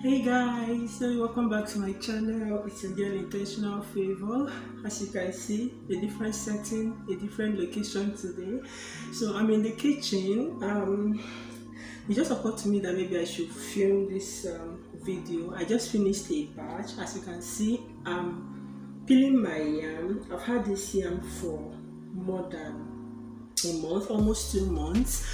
Hey guys, so welcome back to my channel. It's again Intentional Favor. As you can see, a different setting, a different location today. So I'm in the kitchen. It just occurred to me that maybe I should film this video. I just finished a batch. As you can see, I'm peeling my yam. I've had this yam for more than a month, almost 2 months.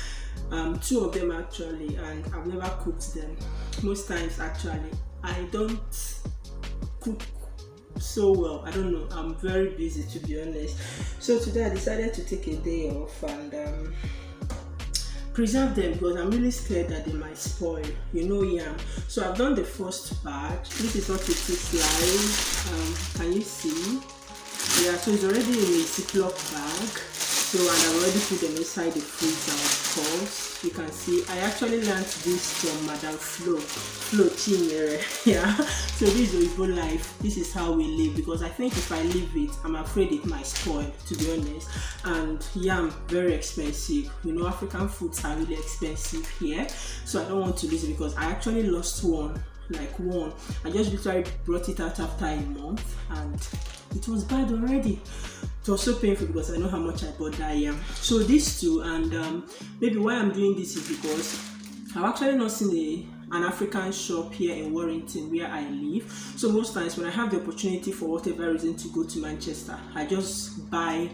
Two of them actually, and I've never cooked them. Most times actually I don't cook so well. I don't know, I'm very busy to be honest. So today I decided to take a day off and preserve them because I'm really scared that they might spoil, yam. So I've done the first batch. This is what it looks like. Can you see? Yeah, so it's already in a Ziploc bag. So, and I've already put them inside the freezer, of course. You can see, I actually learned this from Madam Flo Chinyere. Yeah, so this is Igbo life. This is how we live, because I think if I leave it, I'm afraid it might spoil, to be honest. And yam, very expensive. African foods are really expensive here. So I don't want to lose it because I actually lost one. I just literally brought it out after a month and it was bad already. It was so painful because I know how much I bought that yam. So these two, and maybe why I'm doing this is because I've actually not seen an African shop here in Warrington where I live. So most times when I have the opportunity for whatever reason to go to Manchester, I just buy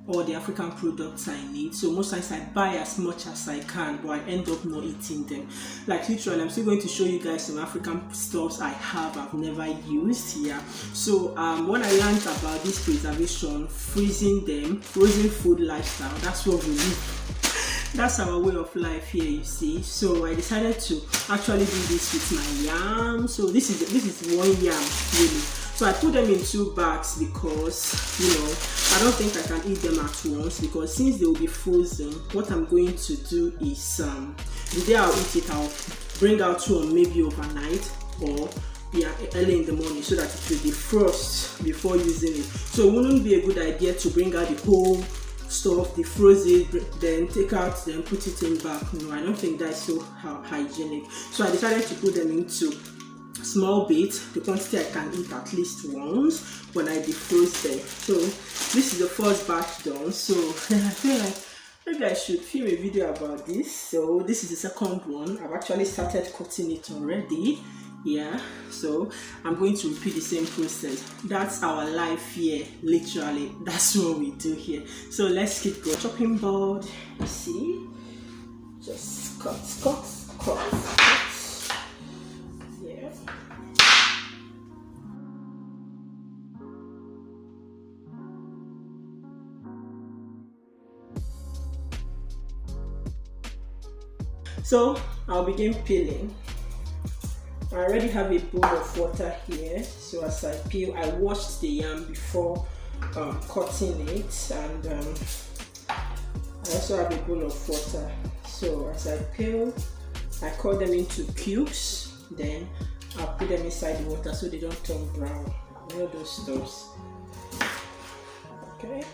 all the African products I need. So most times I buy as much as I can, but I end up not eating them. Like literally, I'm still going to show you guys some African stuffs I've never used here. So when I learned about this preservation, frozen food lifestyle, that's what we live. That's our way of life here, you see. So I decided to actually do this with my yam. So this is one yam really. So I put them in 2 bags because, I don't think I can eat them at once, because since they will be frozen, what I'm going to do is, the day I'll eat it, I'll bring out one maybe overnight or early in the morning so that it will defrost before using it. So it wouldn't be a good idea to bring out the whole stuff, defrost it, then take out, then put it in back. No, I don't think that's so hygienic. So I decided to put them into small bits, the quantity I can eat at least once when I defrost them. So this is the first batch done. So I feel like maybe I should film a video about this. So this is the second one. I've actually started cutting it already. Yeah, so I'm going to repeat the same process. That's our life here, literally. That's what we do here. So let's keep going. Chopping board, you see, just cut. Yeah. So I'll begin peeling. I already have a bowl of water here. So as I peel, I washed the yam before cutting it, and I also have a bowl of water. So as I peel, I cut them into cubes. Then I'll put them inside the water so they don't turn brown. Those stuffs. Okay.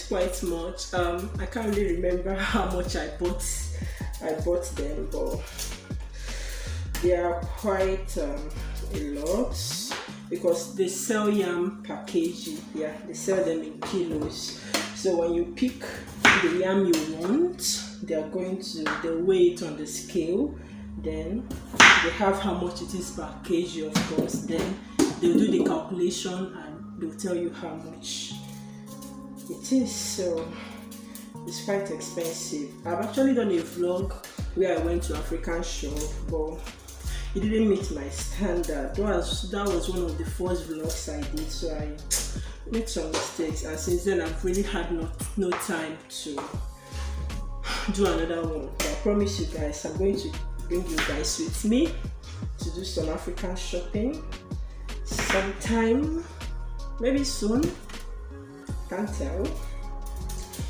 Quite much. I can't really remember how much I bought them, but they are quite a lot, because they sell yam per kg. Yeah, they sell them in kilos. So when you pick the yam you want, they'll weigh it on the scale. Then they have how much it is per kg, of course. Then they'll do the calculation and they'll tell you how much it is. So it's quite expensive. I've actually done a vlog where I went to African shop, but it didn't meet my standard. That was one of the first vlogs I did, so I made some mistakes, and since then I've really had no time to do another one. But I promise you guys, I'm going to bring you guys with me to do some African shopping sometime, maybe soon, can't tell.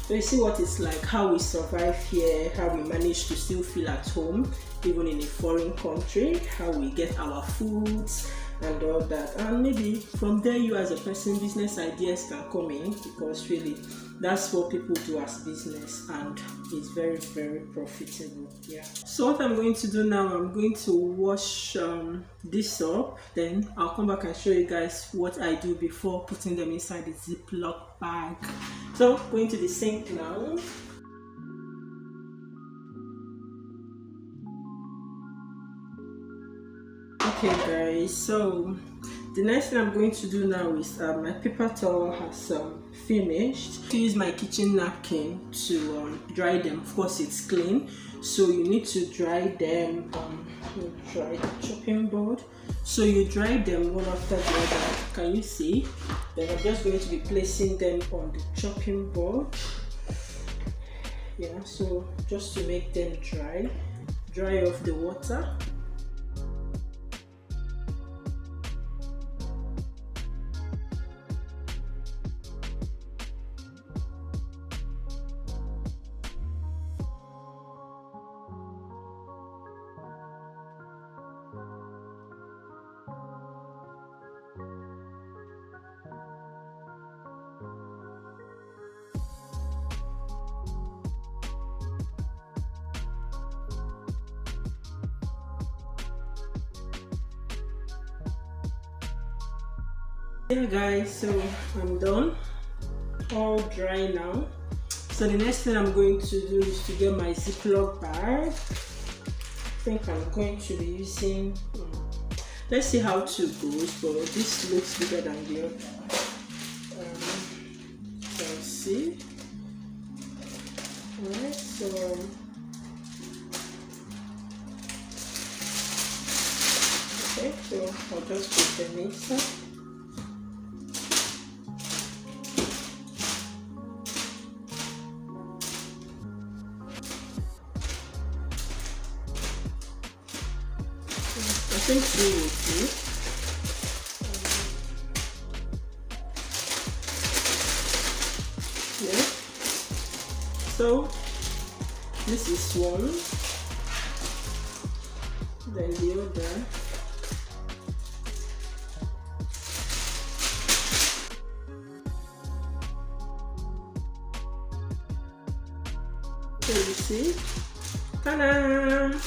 So you see what it's like, how we survive here, how we manage to still feel at home even in a foreign country, how we get our foods and all that. And maybe from there, you as a person, business ideas can come in, because really that's what people do as business, and it's very, very profitable. Yeah. So what I'm going to do now, I'm going to wash this up, then I'll come back and show you guys what I do before putting them inside the Ziploc bag. So going to the sink now. Okay guys, so the next thing I'm going to do now is my paper towel has finished. To use my kitchen napkin to dry them. Of course it's clean, so you need to dry them. Dry the chopping board, so you dry them one after the other. Can you see? Then I'm just going to be placing them on the chopping board. Yeah, so just to make them dry off the water. Yeah guys, so I'm done, all dry now. So the next thing I'm going to do is to get my Ziploc bag. I think I'm going to be using, let's see how two goes, but this looks bigger than the other. Let's see. Alright, so okay, so I'll just put them inside. I think 3 will do. Yeah. So this is one, then the other. So you see, ta-da!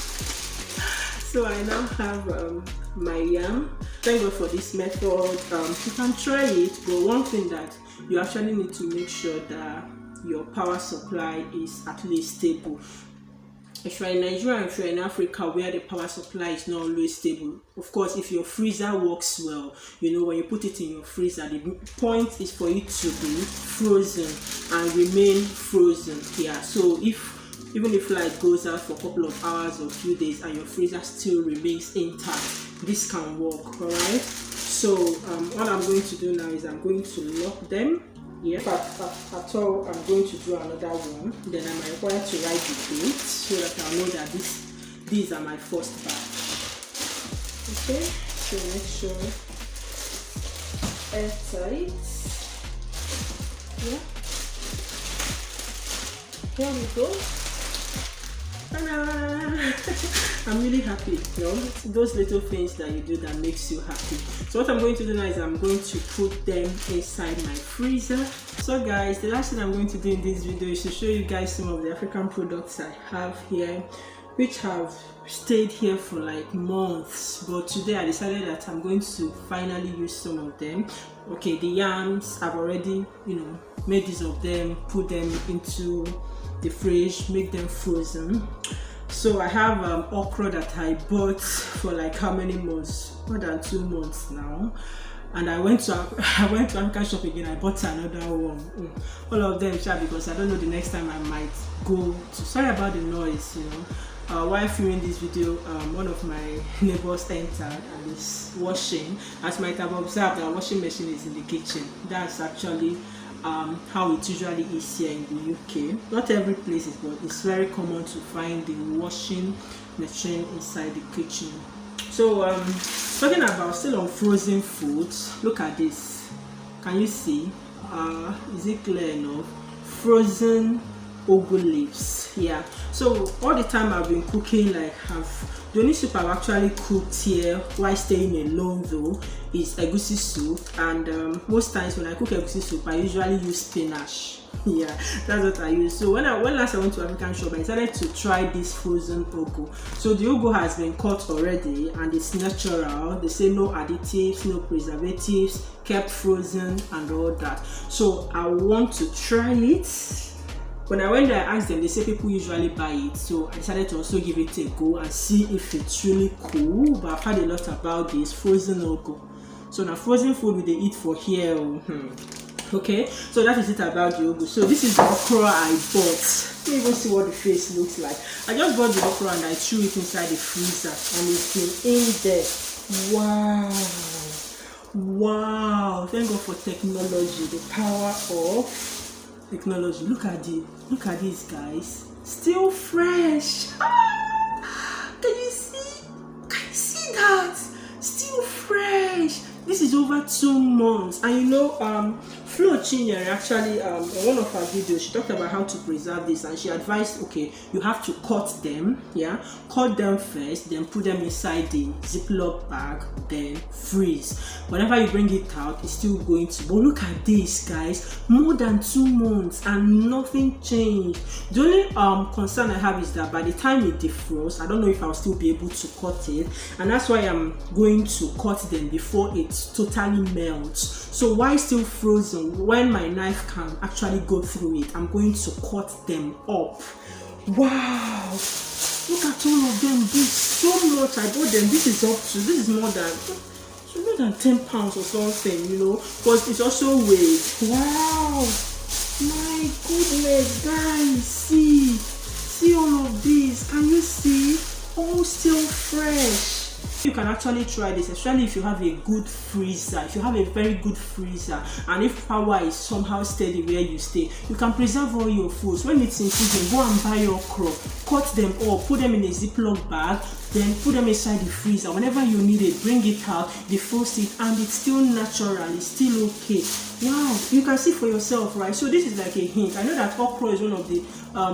So I now have my yam. Thank God for this method. You can try it, but one thing that you actually need to make sure that your power supply is at least stable. If you're in Nigeria, if you're in Africa where the power supply is not always stable, of course if your freezer works well, you know, when you put it in your freezer, the point is for it to be frozen and remain frozen here. So even if light goes out for a couple of hours or a few days and your freezer still remains intact, this can work. All right, so what I'm going to do now is I'm going to lock them. Yeah, but at all I'm going to do another one. Then I'm required to write the date so that I'll know that these are my first batch. Okay, so make sure airtight. Yeah, here we go. I'm really happy, you know, those little things that you do that makes you happy. So what I'm going to do now is I'm going to put them inside my freezer. So guys, the last thing I'm going to do in this video is to show you guys some of the African products I have here, which have stayed here for like months, but today I decided that I'm going to finally use some of them. Okay, the yams, I've already, you know, made use of them, put them into the fridge, make them frozen. So I have okra that I bought for like how many months? More than 2 months now. And I went to African shop again. I bought another one. All of them, because I don't know the next time I might go to. Sorry about the noise, you know. While filming this video, one of my neighbors entered and is washing. As you might have observed, our washing machine is in the kitchen. That's actually how it usually is here in the UK. Not every place is, but it's very common to find the washing machine inside the kitchen. So talking about still on frozen foods, look at this. Can you see? Is it clear enough? frozen ugu leaves. Yeah, so all the time I've been cooking, like the only soup I've actually cooked here while staying alone though is egusi soup, and most times when I cook egusi soup I usually use spinach. Yeah, that's what I use. So when last I went to African shop, I decided to try this frozen ugu. So the ugu has been cut already and it's natural. They say no additives, no preservatives, kept frozen and all that. So I want to try it. When I went there, I asked them, they say people usually buy it, so I decided to also give it a go and see if it's really cool. But I've heard a lot about this frozen ugu. So now frozen food they eat for here. Okay, so that is it about the ugu. So this is the okra I bought. Let me even see what the face looks like. I just bought the okra and I threw it inside the freezer and it's been in there. Wow, thank God for technology, the power of technology. Look at this, guys, still fresh. Can you see that? Still fresh. This is over 2 months. And you know, Flo Chinyere actually, in one of her videos, she talked about how to preserve this, and she advised, okay, you have to cut them, yeah, cut them first, then put them inside the Ziploc bag, then freeze. Whenever you bring it out, it's still going to. But look at this, guys, more than 2 months and nothing changed. The only concern I have is that by the time it defrosts, I don't know if I'll still be able to cut it, and that's why I'm going to cut them before it totally melts. So while still frozen, when my knife can actually go through it, I'm going to cut them up. Wow, look at all of them. This so much. I bought them. This is more than 10 pounds or something, you know, because it's also weight. Wow, my goodness, guys, see all of these. Can you see? All still fresh. You can actually try this, especially if you have a good freezer. If you have a very good freezer, and if power is somehow steady where you stay, you can preserve all your foods. When it's in season, go and buy your okra, cut them up, put them in a Ziploc bag, then put them inside the freezer. Whenever you need it, bring it out, defrost it, and it's still natural, it's still okay. Wow, you can see for yourself, right? So this is like a hint. I know that okra is one of the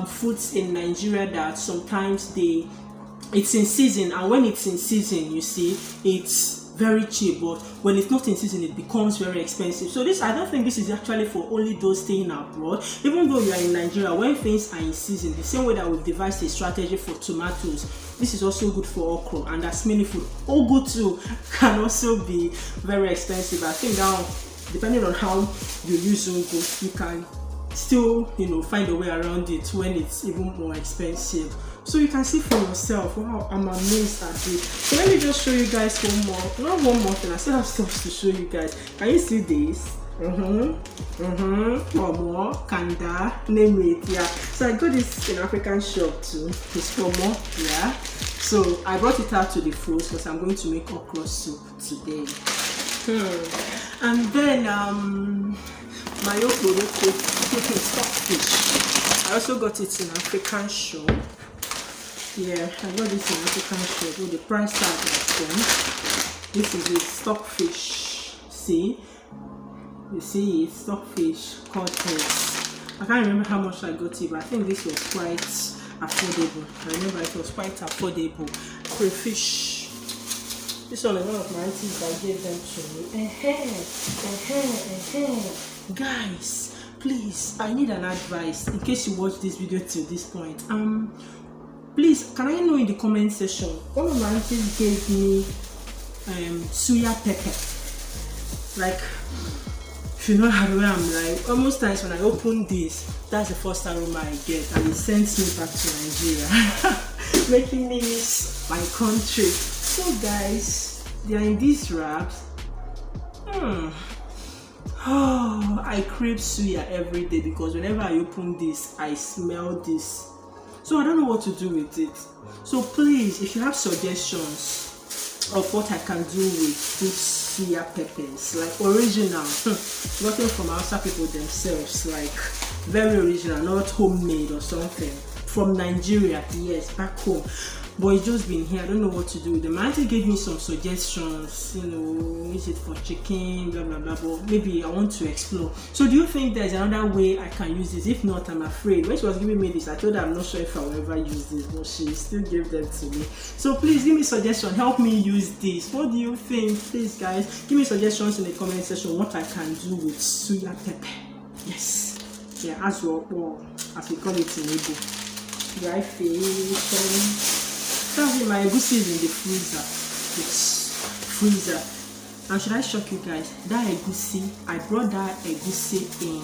foods in Nigeria that sometimes it's in season, and when it's in season, you see, it's very cheap, but when it's not in season, it becomes very expensive. So I don't think this is actually for only those staying abroad. Even though you are in Nigeria, when things are in season, the same way that we've devised a strategy for tomatoes, this is also good for okra, and that's many food. Ugu too can also be very expensive. I think now, depending on how you use ugu, you can still, you know, find a way around it when it's even more expensive. So you can see for yourself. Wow, I'm amazed at this. So let me just show you guys one more thing. I still have stuff to show you guys. Can you see this? Pomo, kanda, name it. Yeah. So I got this in African shop too. It's pomo. Yeah. So I brought it out to the froze because I'm going to make okra soup today. And then my stockfish. I also got it in African shop. Yeah, I got this in African shop with the price tag like them. This is it, stockfish. See? You see it, stockfish, cortez. I can't remember how much I got it, but I think this was quite affordable. I remember it was quite affordable. Crayfish. This one is one of my aunties that gave them to me. Guys, please, I need an advice in case you watch this video till this point. Please, can I know in the comment section? One of my aunties gave me suya pepper. Like, if you know how I'm like, almost times when I open this, that's the first aroma I get, and it sends me back to Nigeria, making me miss my country. So guys, they are in these wraps. Oh, I crave suya every day because whenever I open this, I smell this. So I don't know what to do with it. So please, if you have suggestions of what I can do with these suya peppers, like original, nothing from outside people themselves, like very original, not homemade or something, from Nigeria, yes, back home, but it's just been here. I don't know what to do with them. My auntie gave me some suggestions, you know, use it for chicken, blah blah blah, but maybe I want to explore. So do you think there's another way I can use this? If not, I'm afraid. When she was giving me this, I told her I'm not sure if I will ever use this, but she still gave them to me. So please give me suggestion, help me use this. What do you think? Please guys, give me suggestions in the comment section what I can do with suya pepper. Yes, yeah, as well, or as we call it in Igbo. Dry fish. My egusi is in the freezer. It's freezer. And should I shock you guys? That egusi, I brought that egusi in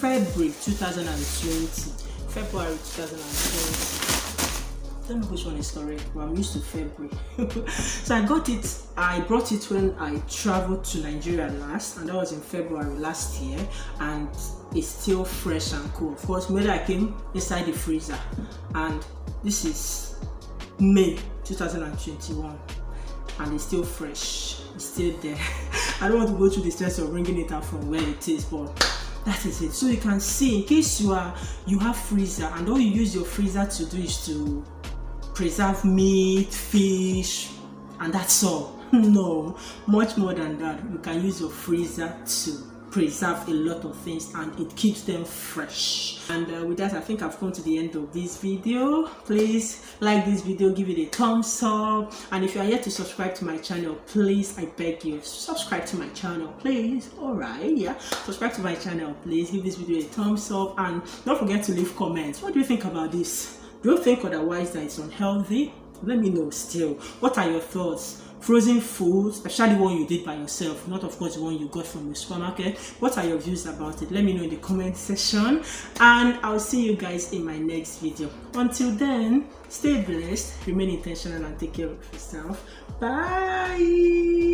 February 2020. February 2020. I don't know which one is correct, but I'm used to February. So I brought it when I traveled to Nigeria last, and that was in February last year, and it's still fresh and cool. Of course, when I came inside the freezer, and this is May 2021, and it's still fresh, it's still there. I don't want to go through the stress of bringing it out from where it is, but that is it. So you can see, in case you have freezer, and all you use your freezer to do is to preserve meat, fish, and that's all. No, much more than that. You can use your freezer to preserve a lot of things, and it keeps them fresh. And with that, I think I've come to the end of this video. Please like this video, give it a thumbs up, and if you are yet to subscribe to my channel, please, I beg you, subscribe to my channel, please. All right, yeah, subscribe to my channel, please. Give this video a thumbs up, and don't forget to leave comments. What do you think about this? Do you think otherwise that it's unhealthy? Let me know still. What are your thoughts? Frozen food, especially one you did by yourself, not of course the one you got from the supermarket. What are your views about it? Let me know in the comment section, and I'll see you guys in my next video. Until then, stay blessed, remain intentional, and take care of yourself. Bye.